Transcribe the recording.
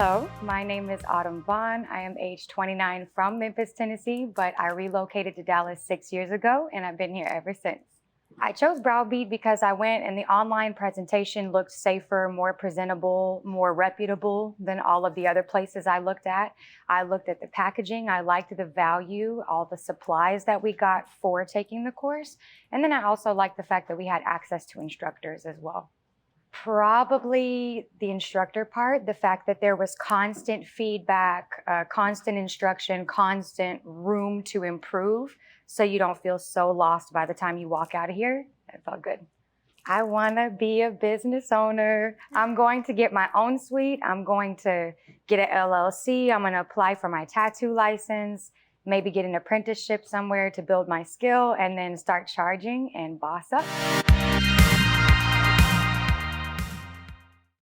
Hello, my name is Autumn Vaughn. I am age 29 from Memphis, Tennessee, but I relocated to Dallas 6 years ago and I've been here ever since. I chose BrowBeat because I went and the online presentation looked safer, more presentable, more reputable than all of the other places I looked at. I looked at the packaging, I liked the value, all the supplies that we got for taking the course, and then I also liked the fact that we had access to instructors as well. Probably the instructor part, the fact that there was constant feedback, constant instruction, constant room to improve, so you don't feel so lost by the time you walk out of here. It felt good. I want to be a business owner. I'm going to get my own suite. I'm going to get an LLC. I'm going to apply for my tattoo license, maybe get an apprenticeship somewhere to build my skill, and then start charging and boss up.